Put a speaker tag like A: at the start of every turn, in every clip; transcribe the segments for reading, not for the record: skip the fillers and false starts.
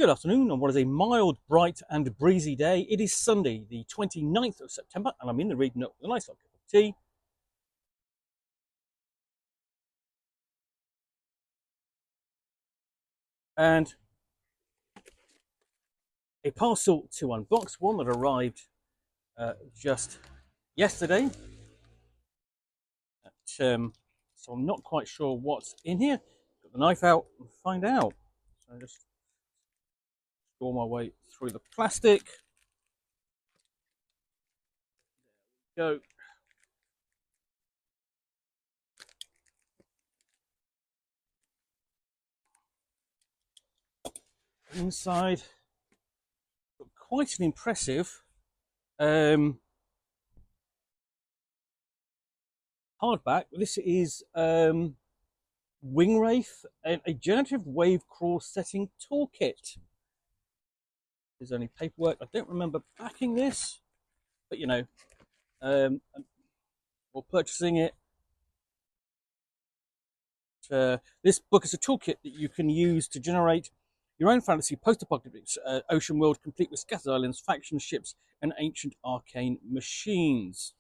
A: Good afternoon on what is a mild, bright and breezy day. It is Sunday, the 29th of September, and I'm in the reading Nook with a nice hot cup of tea. And a parcel to unbox, one that arrived just yesterday. So I'm not quite sure what's in here. Got the knife out and find out. So I just draw my way through the plastic. Go. Inside, got quite an impressive hardback. This is Wind Wraith, a Generative Wavecrawl Setting Toolkit. There's only paperwork. I don't remember backing this, but you know, or purchasing it. This book is a toolkit that you can use to generate your own fantasy post-apocalyptic ocean world, complete with scattered islands, faction ships, and ancient arcane machines.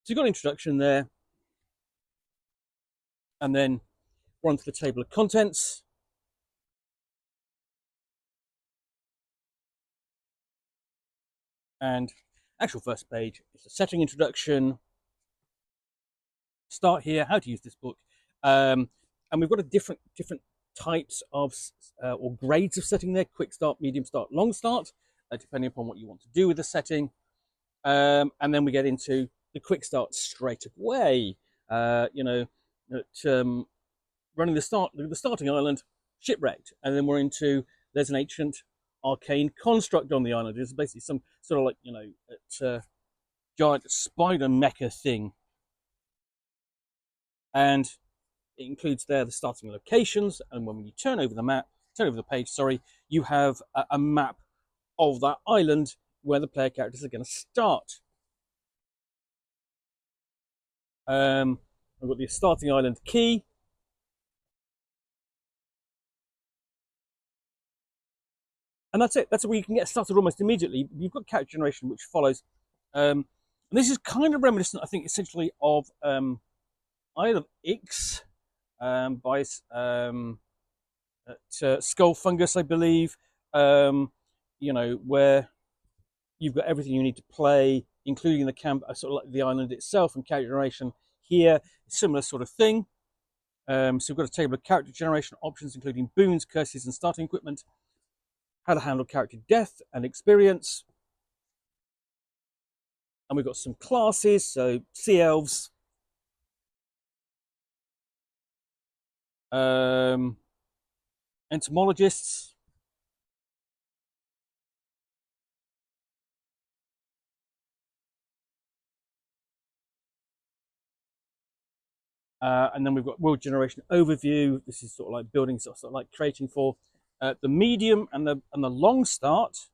A: So you've got an introduction there, and then we're onto the table of contents. And actual first page is the setting introduction. Start here, how to use this book. And we've got a different types of or grades of setting there: quick start, medium start, long start, depending upon what you want to do with the setting. And then we get into the quick start straight away. Running the starting island, shipwrecked, and then we're into there's an ancient arcane construct on the island. It's basically some sort of like giant spider mecha thing, and it includes there the starting locations. And when you turn over the page, sorry, you have a map of that island where the player characters are going to start. I've got the starting island key. And that's it. That's where you can get started almost immediately. You've got character generation, which follows. And this is kind of reminiscent, I think, essentially of Isle of Ix by Skull Fungus, I believe. Where you've got everything you need to play, including the camp, sort of like the island itself and character generation. Here, similar sort of thing. So we've got a table of character generation options, including boons, curses, and starting equipment. How to handle character death and experience. And we've got some classes, so sea elves, entomologists, and then we've got world generation overview. This is sort of like building, sort of like creating for the medium and the long start,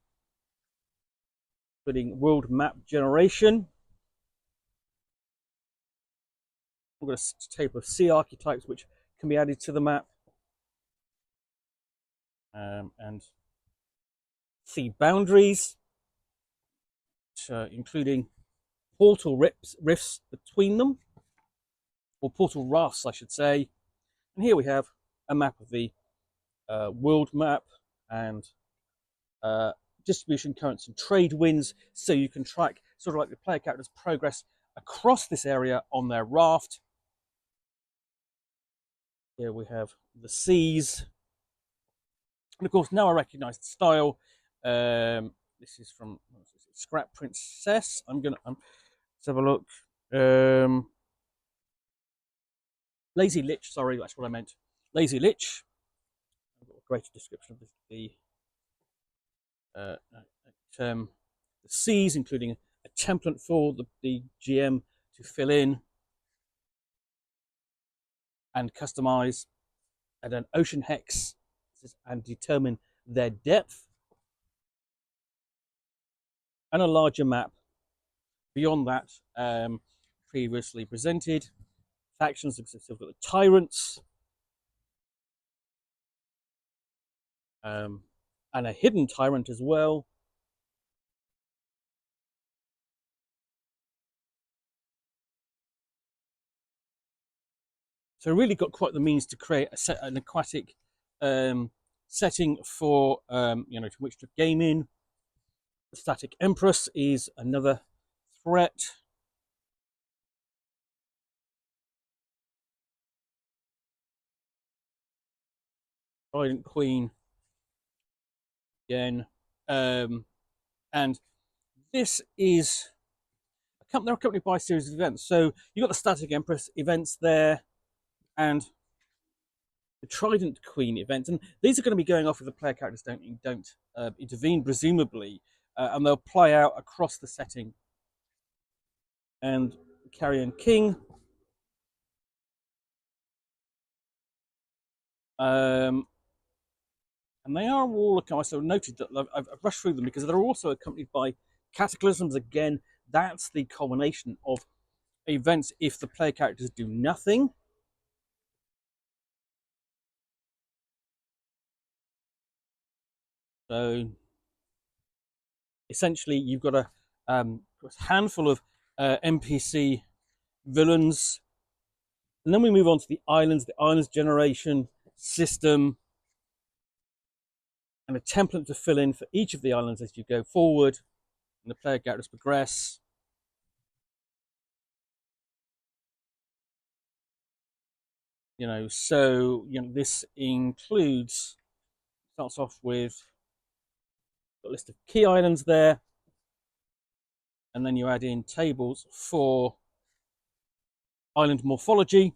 A: including world map generation. We've got a table of sea archetypes which can be added to the map, and sea boundaries, including portal rifts between them, or portal rafts, I should say. And here we have a map of the world map and distribution, currents, and trade winds, so you can track sort of like the player character's progress across this area on their raft. Here we have the seas, and of course now I recognise the style. This is from Scrap Princess. Let's have a look. Lazy Lich, sorry, that's what I meant. Lazy Lich. I've got a greater description of the seas, including a template for the GM to fill in and customize, and an ocean hex and determine their depth, and a larger map beyond that, previously presented. Factions, we've got the tyrants, and a hidden tyrant as well. So really got quite the means to create an aquatic setting for to which to game in. The Static Empress is another threat. Trident Queen again, and this is they're accompanied by a series of events. So you've got the Static Empress events there, and the Trident Queen event, and these are going to be going off if the player characters don't intervene, presumably, and they'll play out across the setting. And Carrion King, and they are all. I sort of noted that I've rushed through them because they're also accompanied by cataclysms. Again, that's the culmination of events if the player characters do nothing. So essentially, you've got a handful of NPC villains, and then we move on to the islands generation system, and a template to fill in for each of the islands as you go forward, and the player characters progress. So this includes, starts off with a list of key islands there, and then you add in tables for island morphology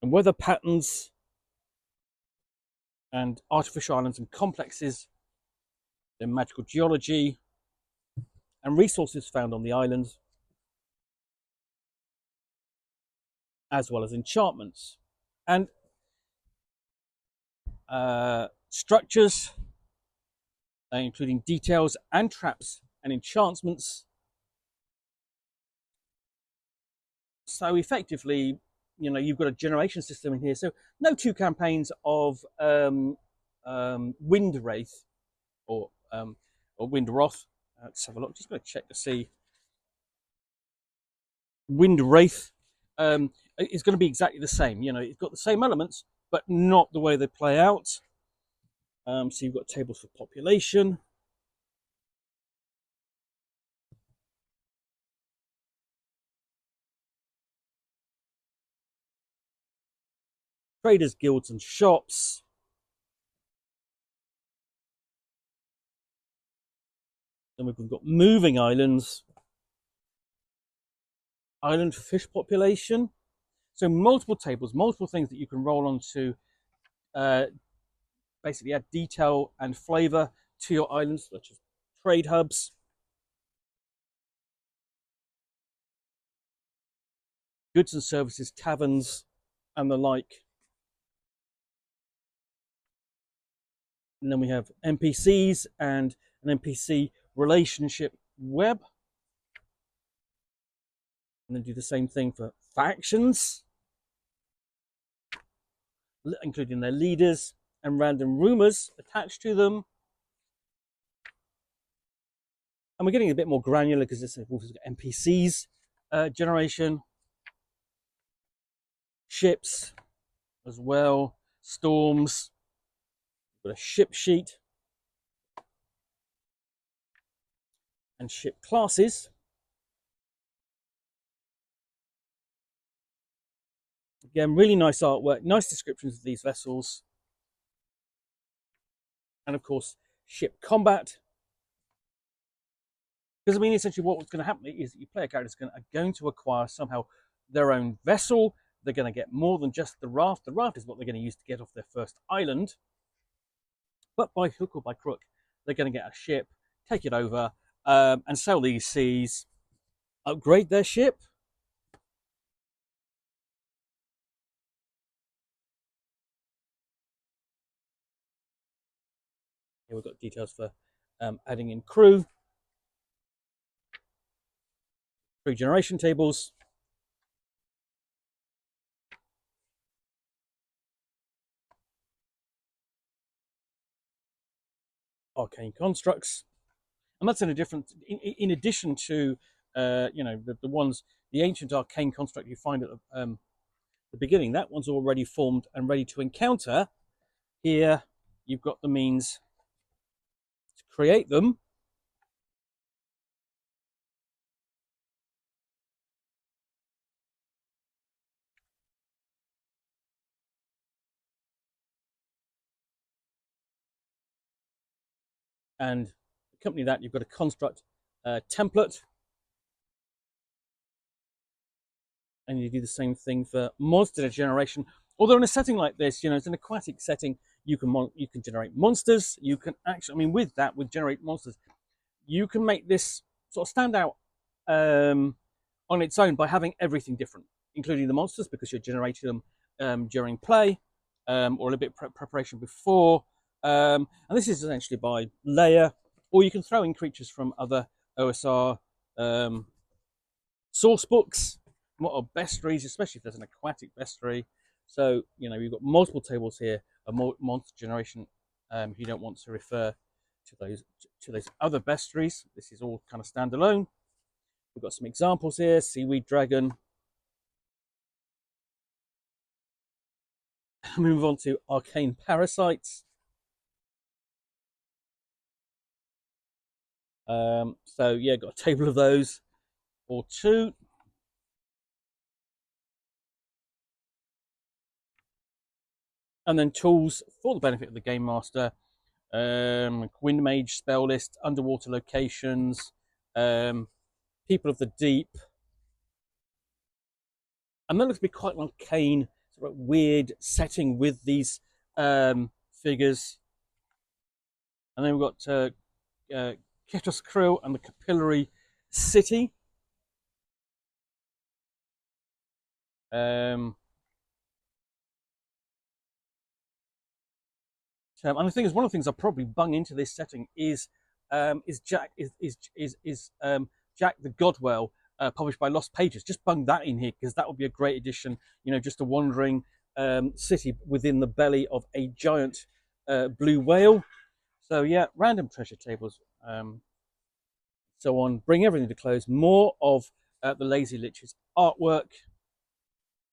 A: and weather patterns and artificial islands and complexes, then magical geology and resources found on the islands, as well as enchantments and structures, including details and traps and enchantments. So effectively, you've got a generation system in here. So no two campaigns of Wind Wraith or Wind Wraith. Let's have a look. Just going to check to see. Wind Wraith is going to be exactly the same. It's got the same elements, but not the way they play out. So you've got tables for population. Traders, guilds, and shops. Then we've got moving islands. Island fish population. So multiple tables, multiple things that you can roll onto, basically add detail and flavor to your islands, such as trade hubs, goods and services, taverns, and the like. And then we have NPCs and an NPC relationship web. And then do the same thing for factions, including their leaders and random rumors attached to them. And we're getting a bit more granular because this also got NPCs generation, ships as well, storms. We've got a ship sheet and ship classes. Again, really nice artwork, nice descriptions of these vessels. And of course, ship combat. Because essentially what's going to happen is that your player characters are going to acquire somehow their own vessel. They're going to get more than just the raft. The raft is what they're going to use to get off their first island. But by hook or by crook, they're going to get a ship, take it over, and sail these seas, upgrade their ship. Here we've got details for adding in crew generation tables, arcane constructs, and that's in a different. In addition to you know the ones, the ancient arcane construct you find at the beginning. That one's already formed and ready to encounter. Here, you've got the means to create them. And accompany that, you've got a construct template. And you do the same thing for monster generation. Although in a setting like this, you know, it's an aquatic setting, you can generate monsters. You can actually, I mean, with that, with generate monsters, you can make this sort of stand out on its own by having everything different, including the monsters, because you're generating them during play or a little bit preparation before. And this is essentially by layer, or you can throw in creatures from other OSR source books, what are bestiaries, especially if there's an aquatic bestiary. So, you know, you've got multiple tables here of monster generation. If you don't want to refer to those other bestiaries, this is all kind of standalone. We've got some examples here: seaweed dragon. Move on to arcane parasites. So yeah, got a table of those or two. And then tools for the benefit of the game master. Wind Mage spell list, underwater locations, people of the deep. And that looks to be quite an arcane, sort of weird setting with these figures. And then we've got Ketos Krill and the Capillary City. And the thing is, one of the things I probably bung into this setting is Jack Jack the Godwell, published by Lost Pages. Just bung that in here because that would be a great addition. You know, just a wandering city within the belly of a giant blue whale. So yeah, random treasure tables, so on. Bring everything to close. More of the Lazy Litches artwork,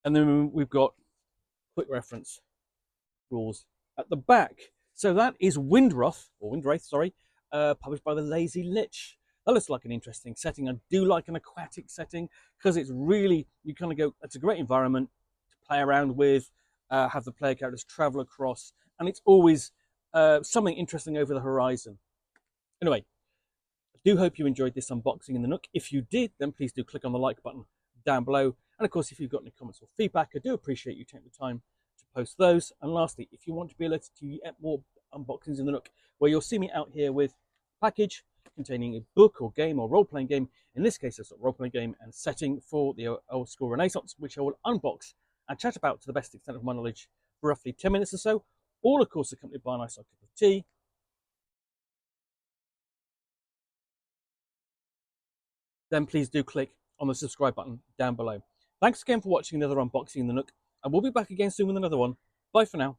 A: and then we've got quick reference rules at the back. So that is Wind Wraith, sorry, published by the Lazy Lich. That looks like an interesting setting. I do like an aquatic setting because it's really, you kind of go, it's a great environment to play around with, have the player characters travel across, and it's always something interesting over the horizon. Anyway, I do hope you enjoyed this unboxing in the Nook. If you did, then please do click on the like button down below. And of course, if you've got any comments or feedback, I do appreciate you taking the time to post those. And lastly, if you want to be alerted to yet more unboxings in the Nook, where you'll see me out here with a package containing a book or game or role-playing game, in this case, it's a role-playing game and setting for the old school Renaissance, which I will unbox and chat about to the best extent of my knowledge for roughly 10 minutes or so, all of course accompanied by a nice cup of tea. Then please do click on the subscribe button down below. Thanks again for watching another unboxing in the Nook, and we'll be back again soon with another one. Bye for now.